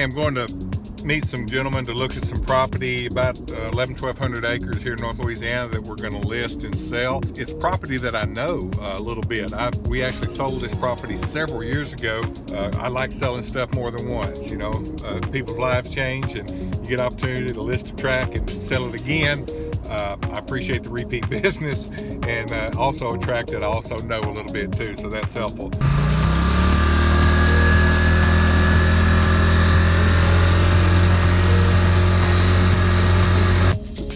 am going to meet some gentlemen to look at some property, about 1,100 acres here in North Louisiana that we're going to list and sell. It's property that I know a little bit. We actually sold this property several years ago. I like selling stuff more than once. You know, people's lives change and you get opportunity to list a tract and sell it again. I appreciate the repeat business, and also a tract that I also know a little bit too, so that's helpful.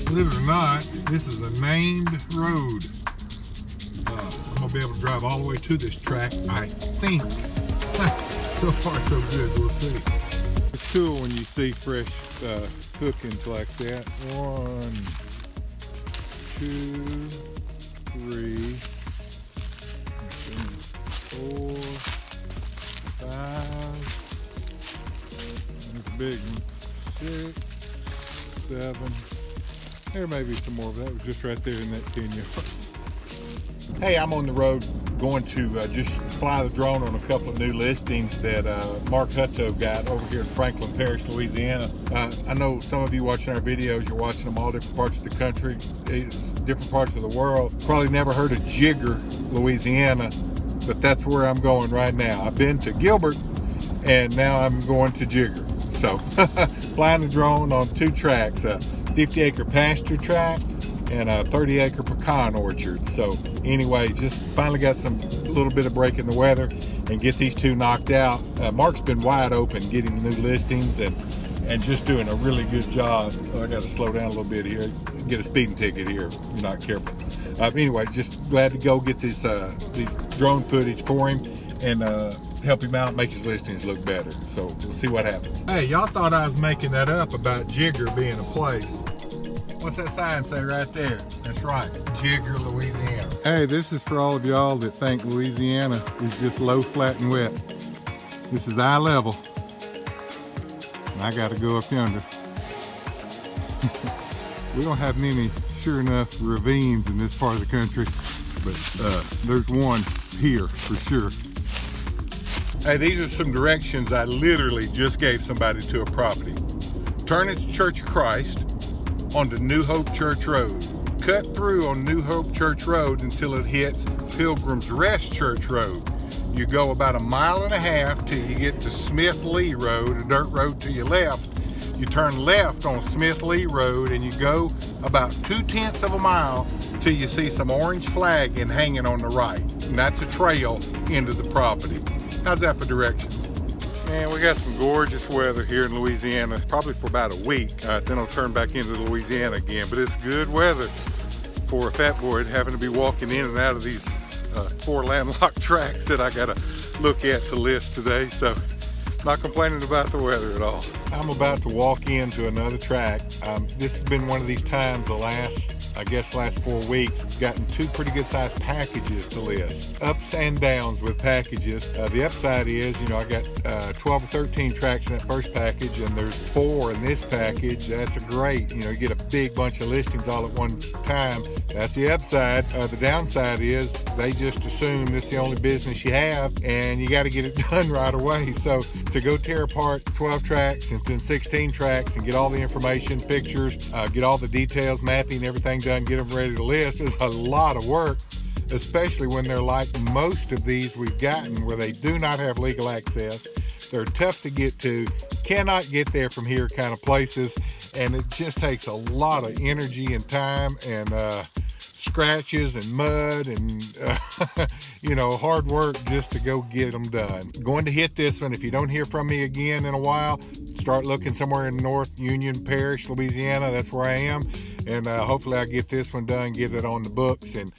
Believe it or not, this is a named road. I'm gonna be able to drive all the way to this tract, I think. So far so good, we'll see. It's cool when you see fresh hookings like that. 1, 2, 3, 4, 5. That's a big one. 6, 7. There may be some more, but that was just right there in that 10-yard. Hey, I'm on the road going to just fly the drone on a couple of new listings that Mark Hutto got over here in Franklin Parish, Louisiana. I know some of you watching our videos, you're watching them all different parts of the country, different parts of the world. Probably never heard of Jigger, Louisiana, but that's where I'm going right now. I've been to Gilbert, and now I'm going to Jigger. So, flying the drone on 2 tracts. 50-acre pasture tract and a 30-acre pecan orchard. So anyway, just finally got some little bit of break in the weather and get these 2 knocked out. Mark's been wide open getting new listings and just doing a really good job. Oh, I got to slow down a little bit here, get a speeding ticket here if you're not careful. Anyway, just glad to go get these drone footage for him and help him out, make his listings look better. So we'll see what happens. Hey, y'all thought I was making that up about Jigger being a place. What's that sign say right there? That's right, Jigger, Louisiana. Hey, this is for all of y'all that think Louisiana is just low, flat, and wet. This is eye level. And I gotta go up yonder. We don't have many, sure enough, ravines in this part of the country, but there's one here for sure. Hey, these are some directions I literally just gave somebody to a property. Turn into Church of Christ onto New Hope Church Road. Cut through on New Hope Church Road until it hits Pilgrim's Rest Church Road. You go about 1.5 miles till you get to Smith Lee Road, a dirt road to your left. You turn left on Smith Lee Road and you go about 0.2 of a mile till you see some orange flagging hanging on the right. And that's a trail into the property. How's that for directions? Man, we got some gorgeous weather here in Louisiana, probably for about a week. Then I'll turn back into Louisiana again. But it's good weather for a fat boy having to be walking in and out of these 4 landlocked tracts that I gotta look at to list today. So, not complaining about the weather at all. I'm about to walk into another tract. This has been one of these times the last 4 weeks, I've gotten 2 pretty good sized packages to list. Ups and downs with packages. The upside is, you know, I got 12 or 13 tracts in that first package and there's 4 in this package. That's a great, you know, you get a big bunch of listings all at one time. That's the upside. The downside is they just assume this is the only business you have and you got to get it done right away. So to go tear apart 12 tracts and then 16 tracts and get all the information, pictures, get all the details, mapping, everything done, get them ready to list is a lot of work, especially when they're like most of these we've gotten where they do not have legal access. They're tough to get to, cannot get there from here kind of places, and it just takes a lot of energy and time and scratches and mud and you know, hard work just to go get them done. Going to hit this one. If you don't hear from me again in a while, start looking somewhere in North Union Parish, Louisiana. That's where I am, and hopefully I get this one done, get it on the books, and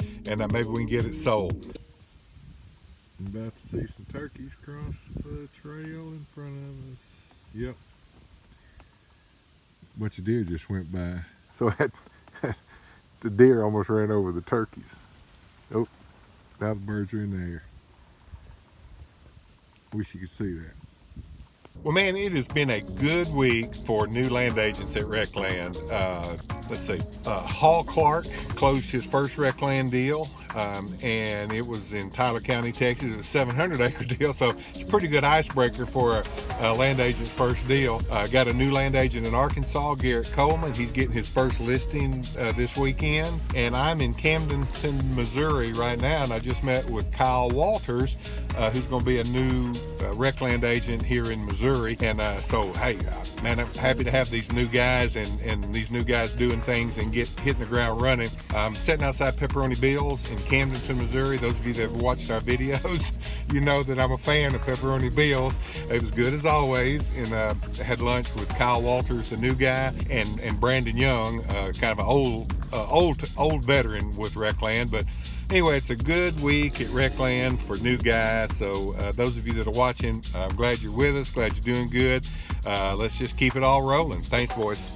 maybe we can get it sold. I'm about to see some turkeys cross the trail in front of us. Yep. A bunch of deer just went by. So the deer almost ran over the turkeys. Oh, now the birds are in the air. Wish you could see that. Well, man, it has been a good week for new land agents at Recland. Let's see, Hall Clark closed his first Recland deal, and it was in Tyler County, Texas. It was a 700-acre deal, so it's a pretty good icebreaker for a land agent's first deal. Got a new land agent in Arkansas, Garrett Coleman. He's getting his first listing this weekend, and I'm in Camdenton, Missouri right now, and I just met with Kyle Walters, who's going to be a new Recland agent here in Missouri. And so, hey, man, I'm happy to have these new guys and these new guys doing things and hitting the ground running. I'm sitting outside Pepperoni Bill's in Camdenton, Missouri. Those of you that have watched our videos, you know that I'm a fan of Pepperoni Bill's. It was good as always, and I had lunch with Kyle Walters, the new guy, and Brandon Young, kind of an old veteran with Recland. But anyway, it's a good week at Recland for new guys. So those of you that are watching, I'm glad you're with us, glad you're doing good. Let's just keep it all rolling. Thanks, boys.